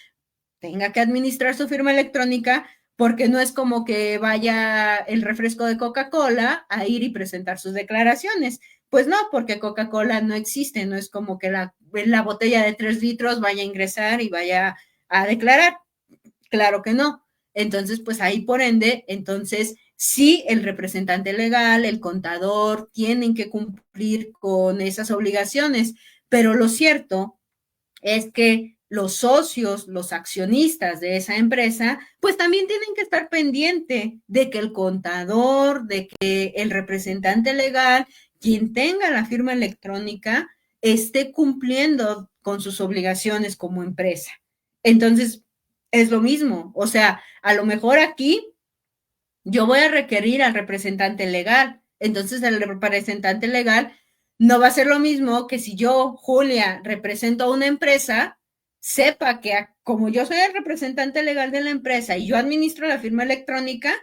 tenga que administrar su firma electrónica, porque no es como que vaya el refresco de Coca-Cola a ir y presentar sus declaraciones. Pues no, porque Coca-Cola no existe, no es como que la botella de 3 litros vaya a ingresar y vaya a declarar. Claro que no. Entonces, pues ahí por ende, entonces sí el representante legal, el contador, tienen que cumplir con esas obligaciones, pero lo cierto es que los socios, los accionistas de esa empresa, pues también tienen que estar pendiente de que el contador, de que el representante legal, quien tenga la firma electrónica, esté cumpliendo con sus obligaciones como empresa. Entonces, es lo mismo. O sea, a lo mejor aquí yo voy a requerir al representante legal. Entonces, el representante legal no va a ser lo mismo que si yo, Julia, represento a una empresa, sepa que como yo soy el representante legal de la empresa y yo administro la firma electrónica,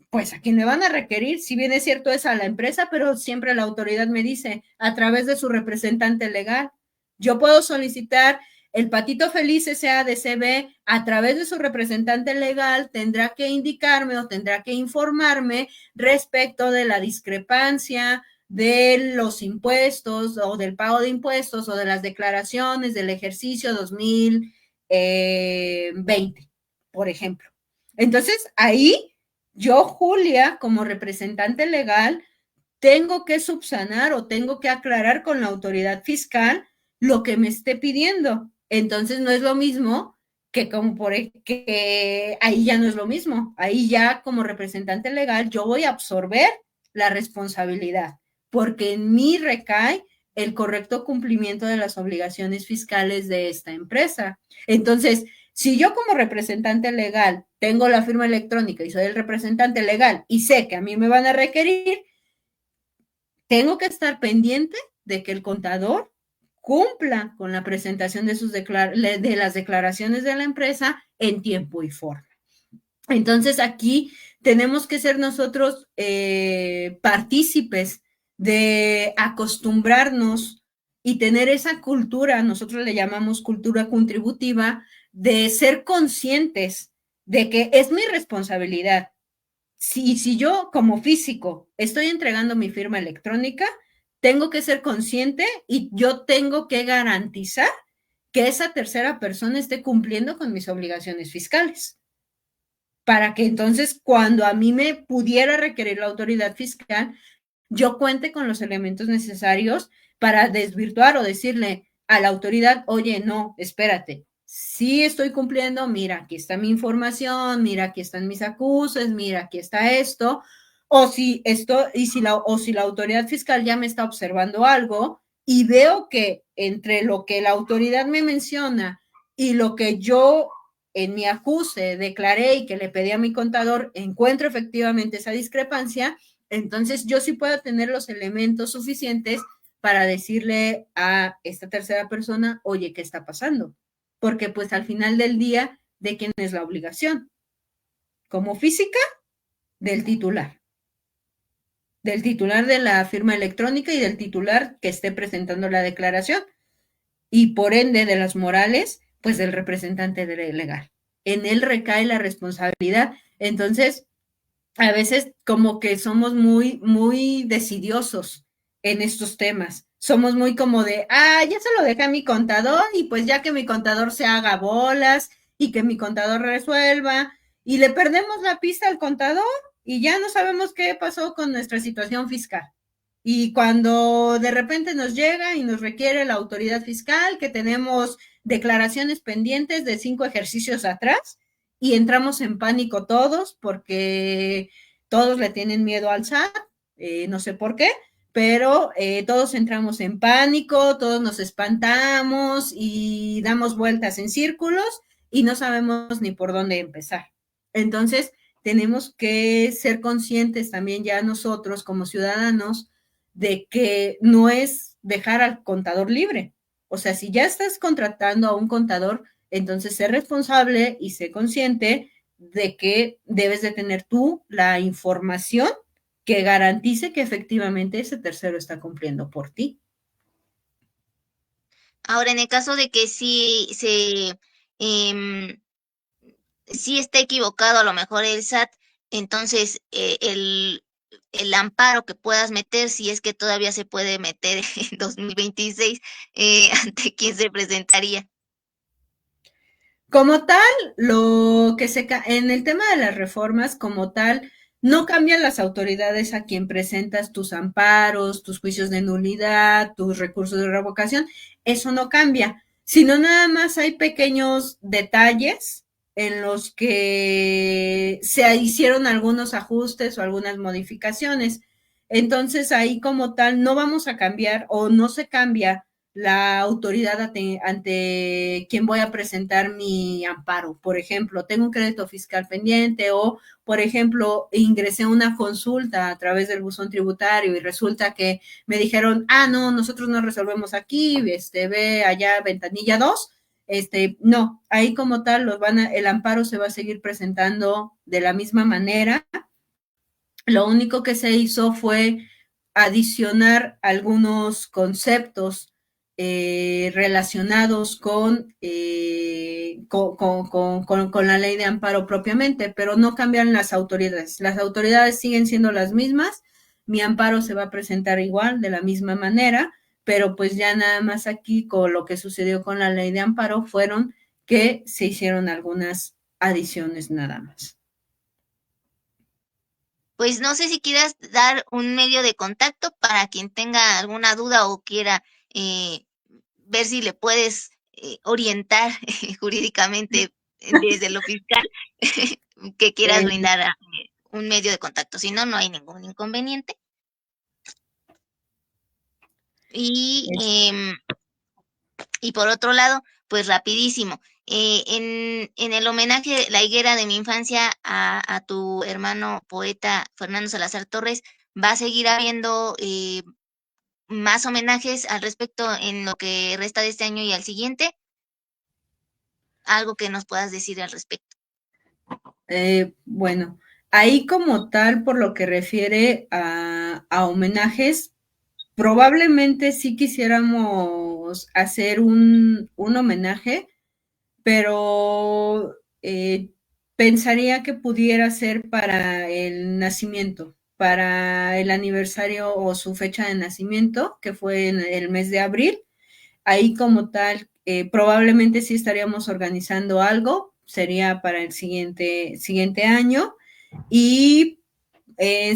pues a quien le van a requerir, si bien es cierto, es a la empresa, pero siempre la autoridad me dice, a través de su representante legal. Yo puedo solicitar el Patito Feliz SADCB, a través de su representante legal, tendrá que indicarme o tendrá que informarme respecto de la discrepancia de los impuestos o del pago de impuestos o de las declaraciones del ejercicio 2020, por ejemplo. Entonces, ahí yo, Julia, como representante legal, tengo que subsanar o tengo que aclarar con la autoridad fiscal lo que me esté pidiendo. Entonces no es lo mismo que como que ahí ya no es lo mismo. Ahí ya como representante legal yo voy a absorber la responsabilidad, porque en mí recae el correcto cumplimiento de las obligaciones fiscales de esta empresa. Entonces, si yo como representante legal tengo la firma electrónica y soy el representante legal y sé que a mí me van a requerir, tengo que estar pendiente de que el contador cumpla con la presentación de las declaraciones de la empresa en tiempo y forma. Entonces aquí tenemos que ser nosotros partícipes de acostumbrarnos y tener esa cultura, nosotros le llamamos cultura contributiva, de ser conscientes de que es mi responsabilidad. Si yo como físico estoy entregando mi firma electrónica, tengo que ser consciente y yo tengo que garantizar que esa tercera persona esté cumpliendo con mis obligaciones fiscales, para que entonces cuando a mí me pudiera requerir la autoridad fiscal, yo cuente con los elementos necesarios para desvirtuar o decirle a la autoridad, oye, no, espérate, sí estoy cumpliendo, mira, aquí está mi información, mira, aquí están mis acuses, mira, aquí está esto, o si esto, o si la autoridad fiscal ya me está observando algo y veo que entre lo que la autoridad me menciona y lo que yo en mi acuse declaré y que le pedí a mi contador, encuentro efectivamente esa discrepancia, entonces yo sí puedo tener los elementos suficientes para decirle a esta tercera persona, oye, ¿qué está pasando? Porque pues al final del día, ¿de quién es la obligación? Como física, del titular. Del titular de la firma electrónica y del titular que esté presentando la declaración. Y por ende de las morales, pues del representante legal. En él recae la responsabilidad. Entonces, a veces como que somos muy decidiosos en estos temas. Somos muy como de, ya se lo dejé a mi contador y pues ya que mi contador se haga bolas y que mi contador resuelva y le perdemos la pista al contador y ya no sabemos qué pasó con nuestra situación fiscal. Y cuando de repente nos llega y nos requiere la autoridad fiscal que tenemos declaraciones pendientes de 5 ejercicios atrás, y entramos en pánico todos porque todos le tienen miedo al SAT, no sé por qué, pero todos entramos en pánico, todos nos espantamos y damos vueltas en círculos y no sabemos ni por dónde empezar. Entonces, tenemos que ser conscientes también ya nosotros como ciudadanos de que no es dejar al contador libre. O sea, si ya estás contratando a un contador, entonces sé responsable y sé consciente de que debes de tener tú la información que garantice que efectivamente ese tercero está cumpliendo por ti. Ahora, en el caso de que em, sí esté equivocado a lo mejor el SAT, entonces el amparo que puedas meter, si es que todavía se puede meter en 2026, ¿ante quién se presentaría? Como tal, lo que en el tema de las reformas, como tal, no cambian las autoridades a quien presentas tus amparos, tus juicios de nulidad, tus recursos de revocación, eso no cambia, sino nada más hay pequeños detalles en los que se hicieron algunos ajustes o algunas modificaciones. Entonces ahí como tal no vamos a cambiar o no se cambia la autoridad ante quien voy a presentar mi amparo. Por ejemplo, tengo un crédito fiscal pendiente o, por ejemplo, ingresé una consulta a través del buzón tributario y resulta que me dijeron, no, nosotros no resolvemos aquí, ve allá ventanilla 2. No, ahí como tal el amparo se va a seguir presentando de la misma manera. Lo único que se hizo fue adicionar algunos conceptos relacionados con la ley de amparo propiamente, pero no cambian las autoridades. Las autoridades siguen siendo las mismas. Mi amparo se va a presentar igual, de la misma manera, pero pues ya nada más aquí con lo que sucedió con la ley de amparo fueron que se hicieron algunas adiciones nada más. Pues no sé si quieras dar un medio de contacto para quien tenga alguna duda o quiera eh, ver si le puedes orientar jurídicamente desde lo fiscal que quieras Eh, brindar un medio de contacto. Si no, no hay ningún inconveniente. Y, y por otro lado, pues rapidísimo, en el homenaje La Higuera de mi infancia a tu hermano poeta Fernando Salazar Torres, va a seguir habiendo más homenajes al respecto en lo que resta de este año y al siguiente. Algo que nos puedas decir al respecto. Bueno, ahí como tal, por lo que refiere a homenajes, probablemente sí quisiéramos hacer un homenaje, pero pensaría que pudiera ser para el nacimiento, para el aniversario o su fecha de nacimiento, que fue en el mes de abril. Ahí como tal, probablemente sí estaríamos organizando algo, sería para el siguiente año. Y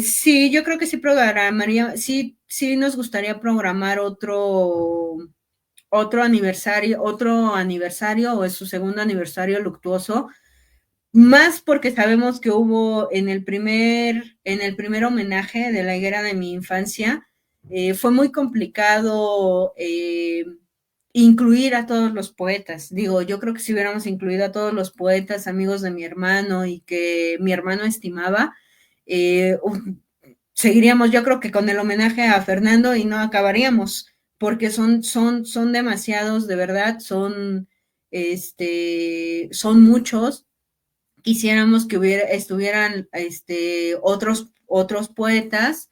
sí, yo creo que sí programaría, sí nos gustaría programar otro aniversario o es su segundo aniversario luctuoso, más porque sabemos que hubo en el primer homenaje de la higuera de mi infancia, fue muy complicado incluir a todos los poetas. Digo, yo creo que si hubiéramos incluido a todos los poetas, amigos de mi hermano y que mi hermano estimaba, eh, seguiríamos, yo creo que con el homenaje a Fernando y no acabaríamos, porque son demasiados, de verdad, son muchos. Quisiéramos que estuvieran otros poetas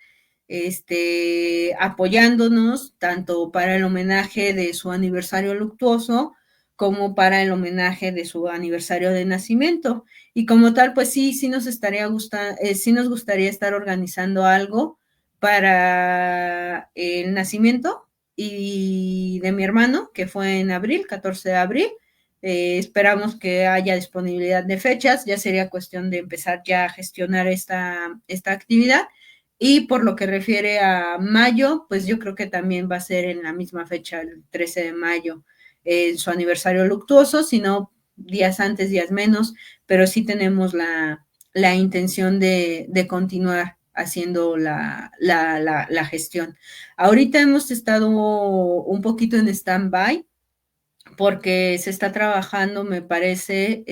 apoyándonos tanto para el homenaje de su aniversario luctuoso como para el homenaje de su aniversario de nacimiento. Y como tal, pues sí nos gustaría estar organizando algo para el nacimiento y de mi hermano, que fue en abril, 14 de abril. Esperamos que haya disponibilidad de fechas, ya sería cuestión de empezar ya a gestionar esta actividad. Y por lo que refiere a mayo, pues yo creo que también va a ser en la misma fecha, el 13 de mayo, su aniversario luctuoso, si no días antes, días menos, pero sí tenemos la intención de continuar haciendo la gestión. Ahorita hemos estado un poquito en stand-by porque se está trabajando, me parece,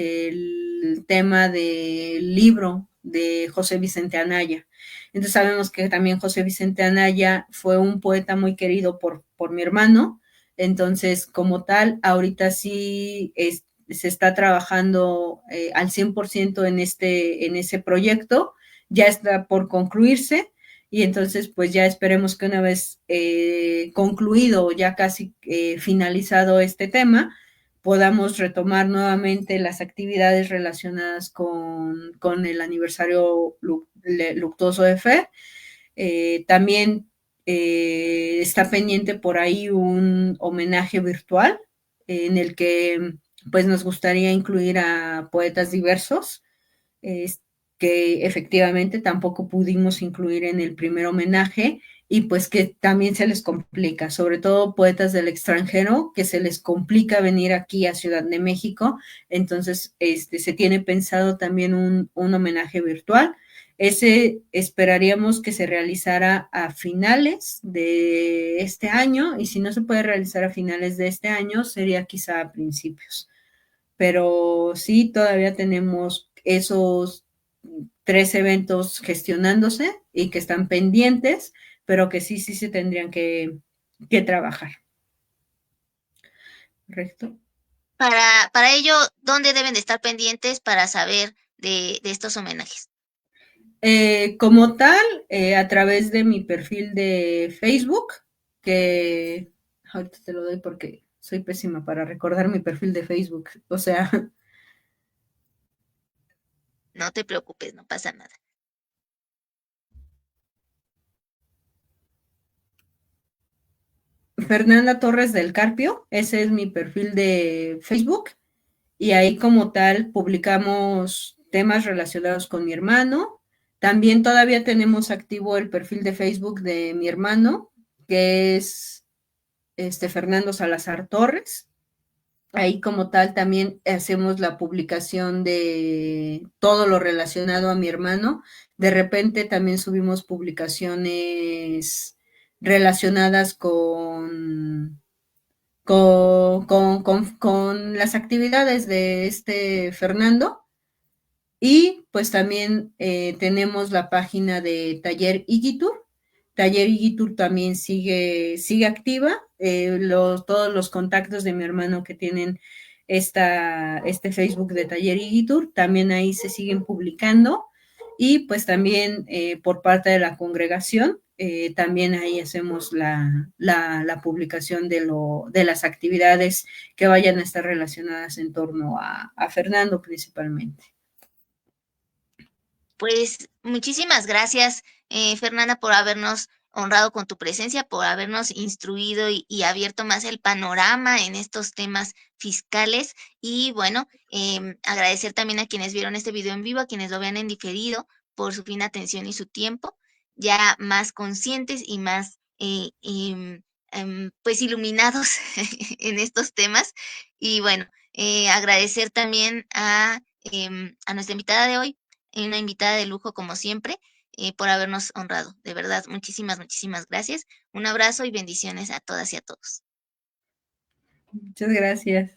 el tema del libro de José Vicente Anaya. Entonces sabemos que también José Vicente Anaya fue un poeta muy querido por mi hermano. Entonces, como tal, ahorita sí se está trabajando al 100% en ese proyecto. Ya está por concluirse y entonces pues ya esperemos que una vez concluido, ya casi finalizado este tema, podamos retomar nuevamente las actividades relacionadas con el aniversario luctuoso de Fer. También está pendiente por ahí un homenaje virtual en el que pues nos gustaría incluir a poetas diversos, que efectivamente tampoco pudimos incluir en el primer homenaje y pues que también se les complica, sobre todo poetas del extranjero, que se les complica venir aquí a Ciudad de México. Entonces se tiene pensado también un homenaje virtual. Ese esperaríamos que se realizara a finales de este año y si no se puede realizar a finales de este año sería quizá a principios. Pero sí, todavía tenemos esos 3 eventos gestionándose y que están pendientes, pero que sí se tendrían que trabajar. ¿Correcto? Para ello, ¿dónde deben de estar pendientes para saber de estos homenajes? Como tal, a través de mi perfil de Facebook, que ahorita te lo doy porque soy pésima para recordar mi perfil de Facebook. O sea, No te preocupes, no pasa nada. Fernanda Torres del Carpio, ese es mi perfil de Facebook. Y ahí como tal publicamos temas relacionados con mi hermano. También todavía tenemos activo el perfil de Facebook de mi hermano, que es Fernando Salazar Torres. Ahí como tal también hacemos la publicación de todo lo relacionado a mi hermano. De repente también subimos publicaciones relacionadas con las actividades de Fernando. Y pues también tenemos la página de Taller Igitur. Taller Igitur también sigue activa. Todos los contactos de mi hermano que tienen este Facebook de Taller Igitur, también ahí se siguen publicando. Y pues también por parte de la congregación, también ahí hacemos la publicación de las actividades que vayan a estar relacionadas en torno a Fernando principalmente. Pues muchísimas gracias, Fernanda, por habernos honrado con tu presencia, por habernos instruido y abierto más el panorama en estos temas fiscales. Y bueno, agradecer también a quienes vieron este video en vivo, a quienes lo vean en diferido, por su fina atención y su tiempo, ya más conscientes y más, pues, iluminados en estos temas. Y bueno, agradecer también a nuestra invitada de hoy, una invitada de lujo como siempre, por habernos honrado. De verdad, muchísimas, muchísimas gracias. Un abrazo y bendiciones a todas y a todos. Muchas gracias.